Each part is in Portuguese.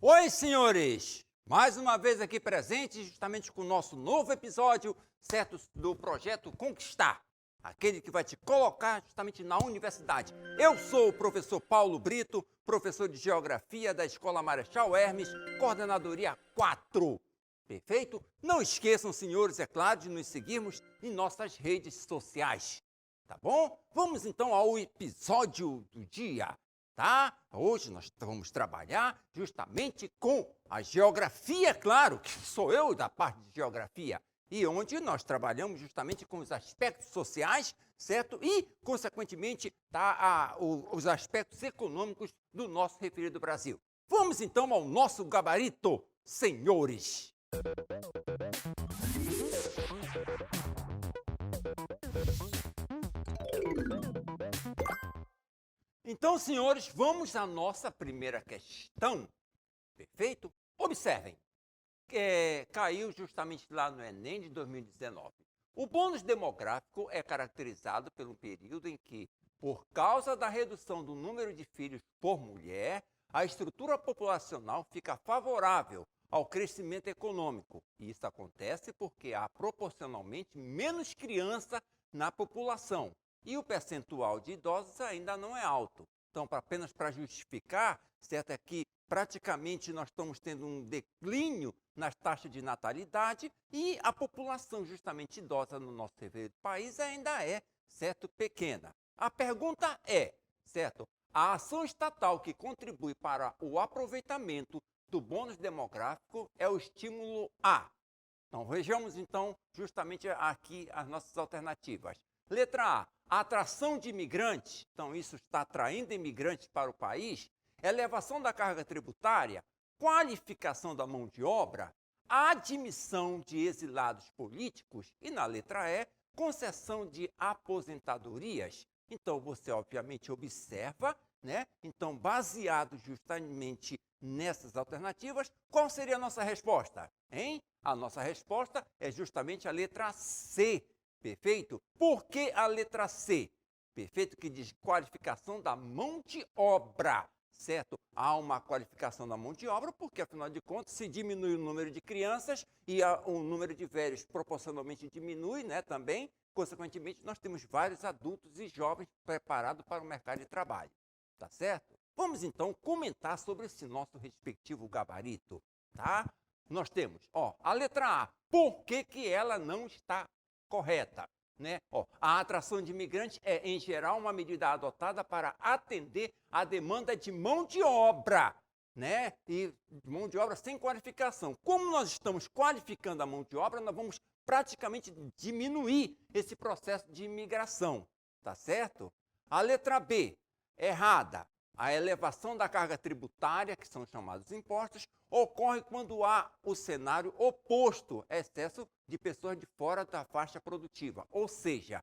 Oi, senhores! Mais uma vez aqui presente, justamente com o nosso novo episódio, certo, do projeto Conquistar, aquele que vai te colocar justamente na universidade. Eu sou o professor Paulo Brito, professor de Geografia da Escola Marechal Hermes, coordenadoria 4. Perfeito? Não esqueçam, senhores, é claro, de nos seguirmos em nossas redes sociais. Tá bom? Vamos então ao episódio do dia. Tá? Hoje nós vamos trabalhar justamente com a geografia, claro, que sou eu da parte de geografia, e onde nós trabalhamos justamente com os aspectos sociais, certo? E, consequentemente, os aspectos econômicos do nosso referido Brasil. Vamos então ao nosso gabarito, senhores. Então, senhores, vamos à nossa primeira questão. Perfeito? Observem. Caiu justamente lá no Enem de 2019. O bônus demográfico é caracterizado pelo período em que, por causa da redução do número de filhos por mulher, a estrutura populacional fica favorável ao crescimento econômico. E isso acontece porque há proporcionalmente menos criança na população e o percentual de idosos ainda não é alto. Então, apenas para justificar, certo, é que praticamente nós estamos tendo um declínio nas taxas de natalidade e a população justamente idosa no nosso país ainda é, certo, pequena. A pergunta é, certo, a ação estatal que contribui para o aproveitamento do bônus demográfico é o estímulo A. Então, vejamos então justamente aqui as nossas alternativas. Letra A, a atração de imigrantes, então isso está atraindo imigrantes para o país, elevação da carga tributária, qualificação da mão de obra, admissão de exilados políticos e, na letra E, concessão de aposentadorias. Então, você obviamente observa, né? Então, baseado justamente nessas alternativas, qual seria a nossa resposta? Hein? A nossa resposta é justamente a letra C. Perfeito? Por que a letra C? Perfeito? Que diz qualificação da mão de obra. Certo? Há uma qualificação da mão de obra, porque, afinal de contas, se diminui o número de crianças e o número de velhos proporcionalmente diminui, né, também, consequentemente, nós temos vários adultos e jovens preparados para o mercado de trabalho. Tá certo? Vamos, então, comentar sobre esse nosso respectivo gabarito, tá? Nós temos, a letra A. Por que ela não está correta? Né? A atração de imigrantes é, em geral, uma medida adotada para atender à demanda de mão de obra, né? E mão de obra sem qualificação. Como nós estamos qualificando a mão de obra, nós vamos praticamente diminuir esse processo de imigração, tá certo? A letra B, errada. A elevação da carga tributária, que são chamados impostos, ocorre quando há o cenário oposto, excesso de pessoas de fora da faixa produtiva. Ou seja,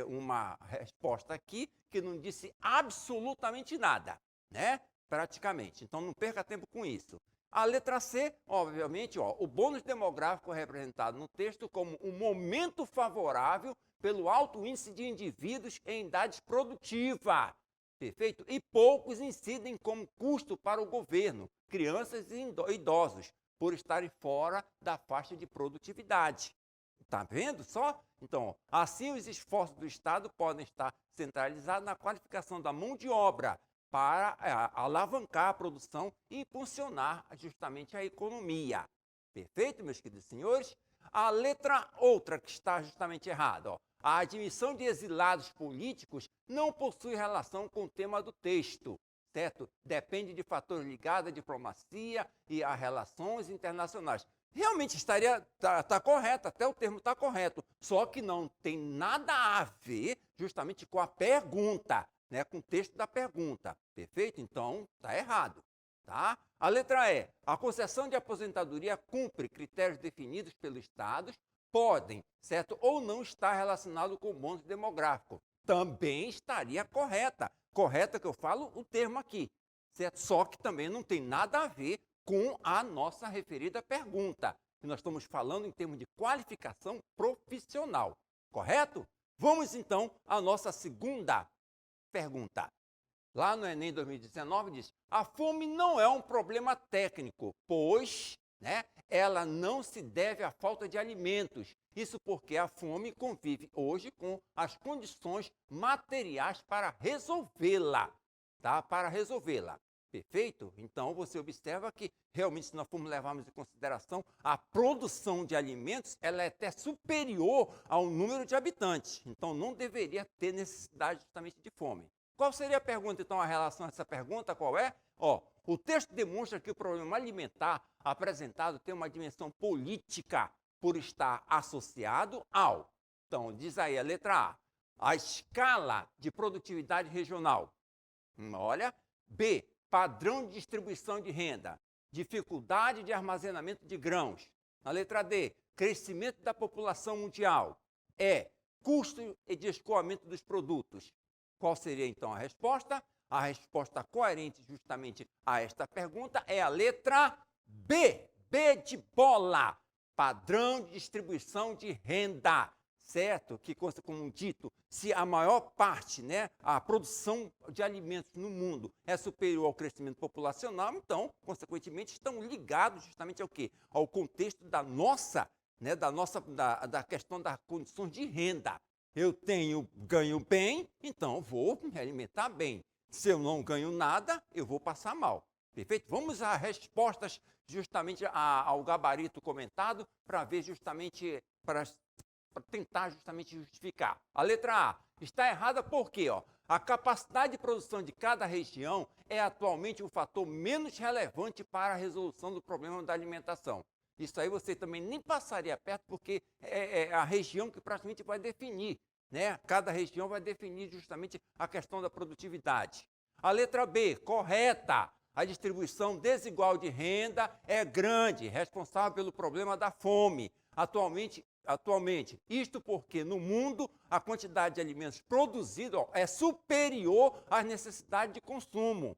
uma resposta aqui que não disse absolutamente nada, né? Praticamente. Então, não perca tempo com isso. A letra C, obviamente, o bônus demográfico é representado no texto como um momento favorável pelo alto índice de indivíduos em idade produtiva. Perfeito? E poucos incidem como custo para o governo, crianças e idosos, por estarem fora da faixa de produtividade. Está vendo só? Então, assim os esforços do Estado podem estar centralizados na qualificação da mão de obra para alavancar a produção e impulsionar justamente a economia. Perfeito, meus queridos senhores? A letra outra que está justamente errada, a admissão de exilados políticos não possui relação com o tema do texto, certo? Depende de fatores ligados à diplomacia e a relações internacionais. Realmente tá correto, até o termo está correto, só que não tem nada a ver justamente com a pergunta, né? Com o texto da pergunta, perfeito? Então, está errado. Tá? A letra E. A concessão de aposentadoria cumpre critérios definidos pelo Estado, podem, certo, ou não estar relacionado com o bônus demográfico. Também estaria correta. Correta que eu falo o termo aqui, certo? Só que também não tem nada a ver com a nossa referida pergunta. Nós estamos falando em termos de qualificação profissional, correto? Vamos então à nossa segunda pergunta. lá no Enem 2019, diz: a fome não é um problema técnico, pois, né, ela não se deve à falta de alimentos. Isso porque a fome convive hoje com as condições materiais para resolvê-la, tá? Para resolvê-la. Perfeito? Então, você observa que, realmente, se nós formos levarmos em consideração, a produção de alimentos, ela é até superior ao número de habitantes. Então, não deveria ter necessidade justamente de fome. Qual seria a pergunta, então, a relação a essa pergunta? Qual é? O texto demonstra que o problema alimentar apresentado tem uma dimensão política por estar associado ao, então, diz aí a letra A escala de produtividade regional. Olha, B, padrão de distribuição de renda, dificuldade de armazenamento de grãos. Na letra D, crescimento da população mundial. E, custo de escoamento dos produtos. Qual seria, então, a resposta? A resposta coerente justamente a esta pergunta é a letra B. B de bola. Padrão de distribuição de renda. Certo? Que consta como dito, se a maior parte, né, a produção de alimentos no mundo é superior ao crescimento populacional, então, consequentemente, estão ligados justamente ao quê? Ao contexto da nossa, né, da questão das condições de renda. Eu ganho bem, então vou me alimentar bem. Se eu não ganho nada, eu vou passar mal. Perfeito? Vamos às respostas justamente ao gabarito comentado para ver justamente, para tentar justamente justificar. A letra A está errada porque a capacidade de produção de cada região é atualmente o fator menos relevante para a resolução do problema da alimentação. Isso aí você também nem passaria perto, porque é a região que praticamente vai definir, né? Cada região vai definir justamente a questão da produtividade. A letra B, correta. A distribuição desigual de renda é grande, responsável pelo problema da fome. Atualmente, isto porque no mundo a quantidade de alimentos produzidos é superior às necessidades de consumo.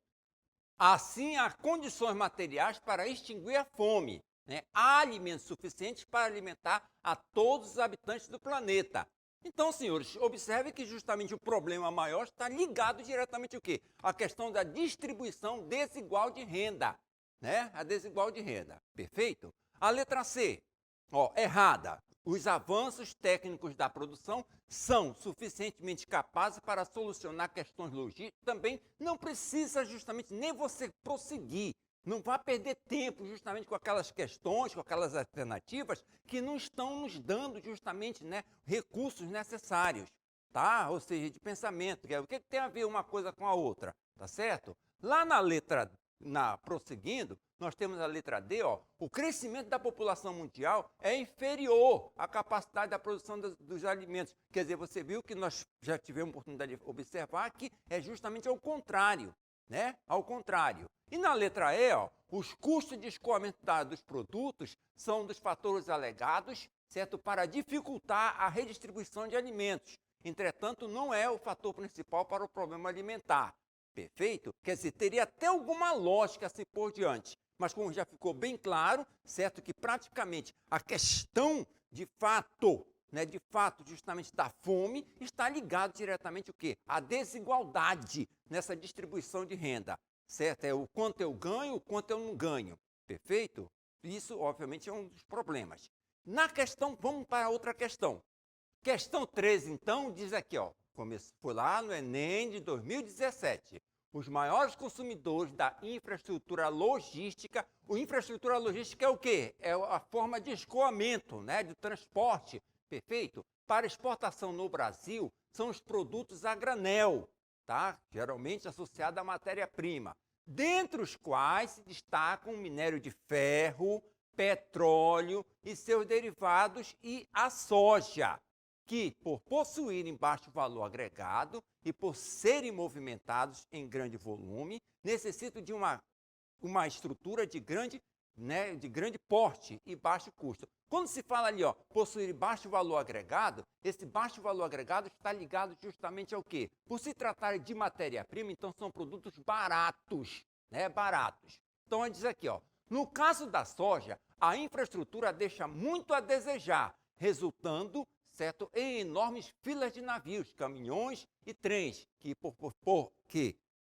Assim, há condições materiais para extinguir a fome. Né? Há alimentos suficientes para alimentar a todos os habitantes do planeta. Então, senhores, observe que justamente o problema maior está ligado diretamente ao quê? A questão da distribuição desigual de renda. Né? A desigual de renda. Perfeito? A letra C, errada. Os avanços técnicos da produção são suficientemente capazes para solucionar questões logísticas. Também não precisa justamente nem você prosseguir. Não vá perder tempo justamente com aquelas questões, com aquelas alternativas que não estão nos dando justamente, né, recursos necessários, tá? Ou seja, de pensamento. O que tem a ver uma coisa com a outra, tá certo? Lá na letra, prosseguindo, nós temos a letra D, o crescimento da população mundial é inferior à capacidade da produção dos alimentos. Quer dizer, você viu que nós já tivemos a oportunidade de observar que é justamente ao contrário, né? Ao contrário. E na letra E, os custos de escoamento dos produtos são um dos fatores alegados, certo, para dificultar a redistribuição de alimentos. Entretanto, não é o fator principal para o problema alimentar. Perfeito? Quer dizer, teria até alguma lógica assim por diante. Mas como já ficou bem claro, certo, que praticamente a questão de fato, né, justamente da fome, está ligado diretamente o quê? A desigualdade nessa distribuição de renda, certo? É o quanto eu ganho, o quanto eu não ganho, perfeito? Isso, obviamente, é um dos problemas. Na questão, vamos para outra questão. Questão 13, então, diz aqui, foi lá no Enem de 2017. Os maiores consumidores da infraestrutura logística. A infraestrutura logística é o quê? É a forma de escoamento, né, de transporte, perfeito? Para exportação no Brasil, são os produtos a granel, tá? Geralmente associado à matéria-prima, dentre os quais se destacam o minério de ferro, petróleo e seus derivados e a soja, que, por possuírem baixo valor agregado e por serem movimentados em grande volume, necessitam de uma estrutura de grande porte e baixo custo. Quando se fala ali, possuir baixo valor agregado, esse baixo valor agregado está ligado justamente ao quê? Por se tratar de matéria-prima, então são produtos baratos, né? Baratos. Então, diz aqui, no caso da soja, a infraestrutura deixa muito a desejar, resultando, certo, em enormes filas de navios, caminhões e trens, que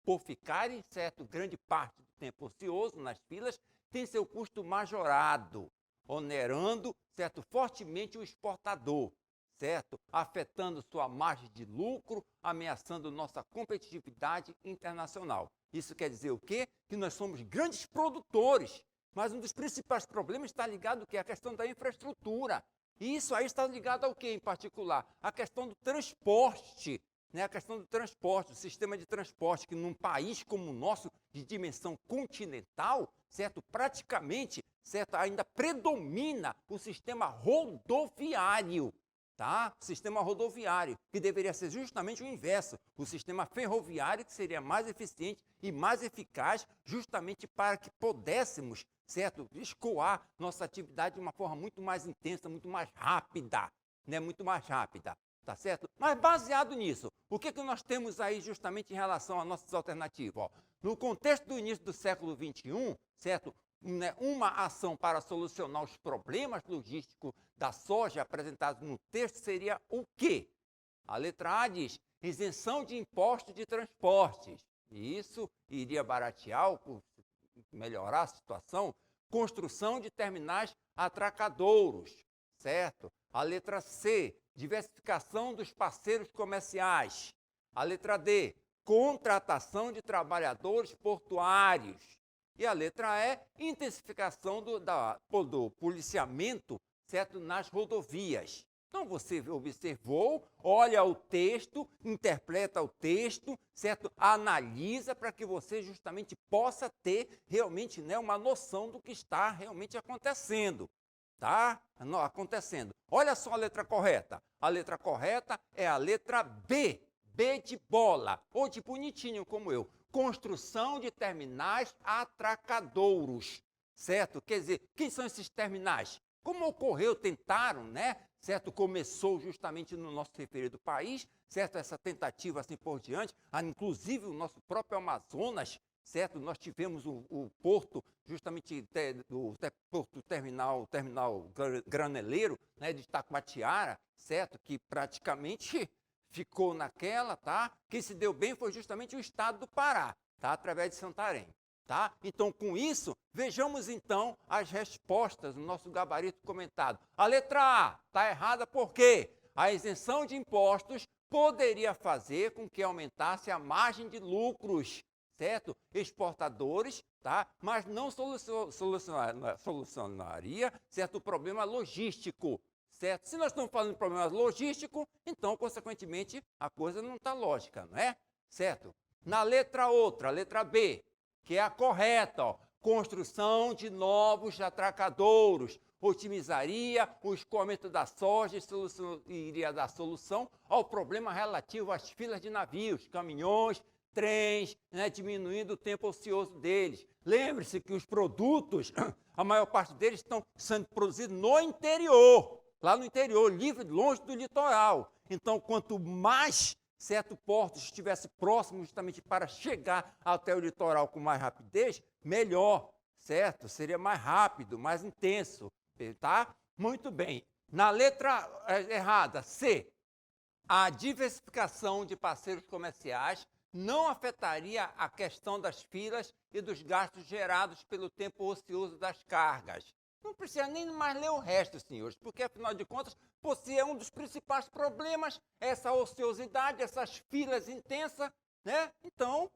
por ficarem, certo, grande parte do tempo ocioso nas filas, tem seu custo majorado, onerando, certo, fortemente o exportador, certo, afetando sua margem de lucro, ameaçando nossa competitividade internacional. Isso quer dizer o quê? Que nós somos grandes produtores, mas um dos principais problemas está ligado ao quê? A questão da infraestrutura. E isso aí está ligado ao quê, em particular? A questão do transporte, né? A questão do transporte, do sistema de transporte, que num país como o nosso, de dimensão continental, certo, praticamente, certo, ainda predomina o sistema rodoviário. Tá? Sistema rodoviário, que deveria ser justamente o inverso, o sistema ferroviário, que seria mais eficiente e mais eficaz, justamente para que pudéssemos, certo, escoar nossa atividade de uma forma muito mais intensa, muito mais rápida, né? Muito mais rápida, tá certo? Mas baseado nisso, o que nós temos aí justamente em relação às nossas alternativas? Ó, no contexto do início do século XXI, certo? Uma ação para solucionar os problemas logísticos da soja apresentados no texto seria o quê? A letra A diz isenção de impostos de transportes. Isso iria baratear, melhorar a situação. Construção de terminais atracadouros, certo? A letra C, diversificação dos parceiros comerciais. A letra D, contratação de trabalhadores portuários. E a letra E, intensificação do policiamento, certo, nas rodovias. Então, você observou, olha o texto, interpreta o texto, certo? Analisa para que você justamente possa ter realmente, né, uma noção do que está realmente acontecendo. Tá? Não, acontecendo. Olha só a letra correta. A letra correta é a letra B. B de bola, ou de bonitinho como eu. Construção de terminais atracadouros, certo? Quer dizer, quem são esses terminais? Como ocorreu, tentaram, né? Certo? Começou justamente no nosso referido país, certo? Essa tentativa assim por diante, inclusive o nosso próprio Amazonas, certo? Nós tivemos o porto, justamente o porto terminal graneleiro, né? De Taquatiara, certo? Que praticamente ficou naquela, tá? Quem se deu bem foi justamente o estado do Pará, tá? Através de Santarém, tá? Então, com isso, vejamos então as respostas no nosso gabarito comentado. A letra A está errada porque a isenção de impostos poderia fazer com que aumentasse a margem de lucros, certo? Exportadores, tá? Mas não solucionaria, certo? O problema logístico. Certo? Se nós estamos falando de problema logístico, então, consequentemente, a coisa não está lógica, não é? Certo? Na letra outra, a letra B, que é a correta, ó, construção de novos atracadouros, otimizaria o escoamento da soja e iria dar solução ao problema relativo às filas de navios, caminhões, trens, né, diminuindo o tempo ocioso deles. Lembre-se que os produtos, a maior parte deles estão sendo produzidos no interior, lá no interior, livre, longe do litoral. Então, quanto mais certo porto estivesse próximo justamente para chegar até o litoral com mais rapidez, melhor, certo? Seria mais rápido, mais intenso, tá? Muito bem. Na letra errada, C, a diversificação de parceiros comerciais não afetaria a questão das filas e dos gastos gerados pelo tempo ocioso das cargas. Não precisa nem mais ler o resto, senhores, porque, afinal de contas, é um dos principais problemas, essa ociosidade, essas filas intensas, né? Então,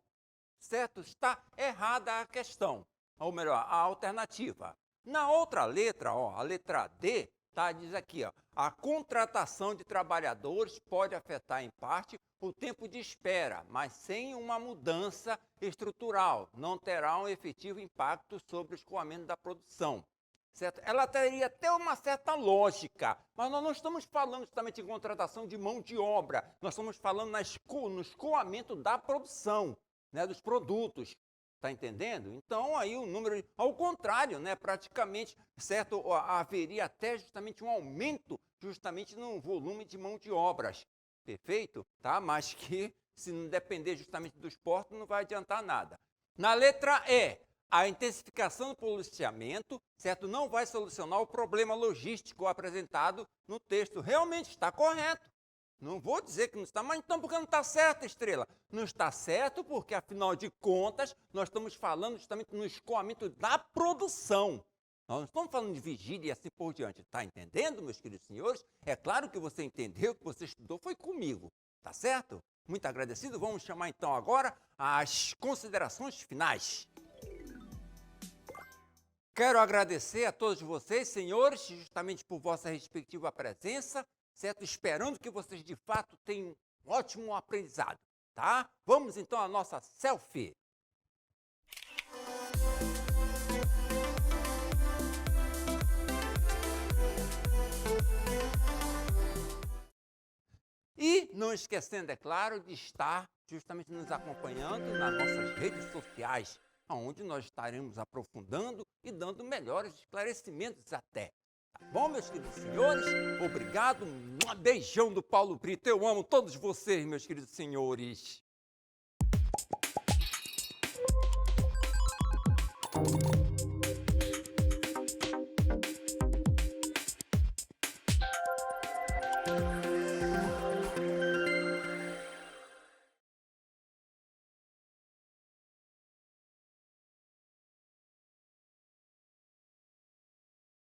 certo, está errada a questão, ou melhor, a alternativa. Na outra letra, ó, a letra D, tá, diz aqui, ó, a contratação de trabalhadores pode afetar, em parte, o tempo de espera, mas sem uma mudança estrutural, não terá um efetivo impacto sobre o escoamento da produção. Certo? Ela teria até uma certa lógica, mas nós não estamos falando justamente em contratação de mão de obra, nós estamos falando no escoamento da produção, né, dos produtos. Está entendendo? Então, aí o número, ao contrário, né, praticamente, certo, haveria até justamente um aumento justamente no volume de mão de obras. Perfeito? Tá? Mas que, se não depender justamente dos portos, não vai adiantar nada. Na letra E, a intensificação do policiamento, certo, não vai solucionar o problema logístico apresentado no texto. Realmente está correto. Não vou dizer que não está, mas então por que não está certo, Estrela? Não está certo porque, afinal de contas, nós estamos falando justamente no escoamento da produção. Nós não estamos falando de vigília e assim por diante. Está entendendo, meus queridos senhores? É claro que você entendeu, que você estudou, foi comigo. Tá certo? Muito agradecido. Vamos chamar então agora as considerações finais. Quero agradecer a todos vocês, senhores, justamente por vossa respectiva presença, certo? Esperando que vocês, de fato, tenham um ótimo aprendizado, tá? Vamos, então, à nossa selfie. E não esquecendo, é claro, de estar justamente nos acompanhando nas nossas redes sociais, onde nós estaremos aprofundando e dando melhores esclarecimentos até. Tá bom, meus queridos senhores? Obrigado. Um beijão do Paulo Brito. Eu amo todos vocês, meus queridos senhores.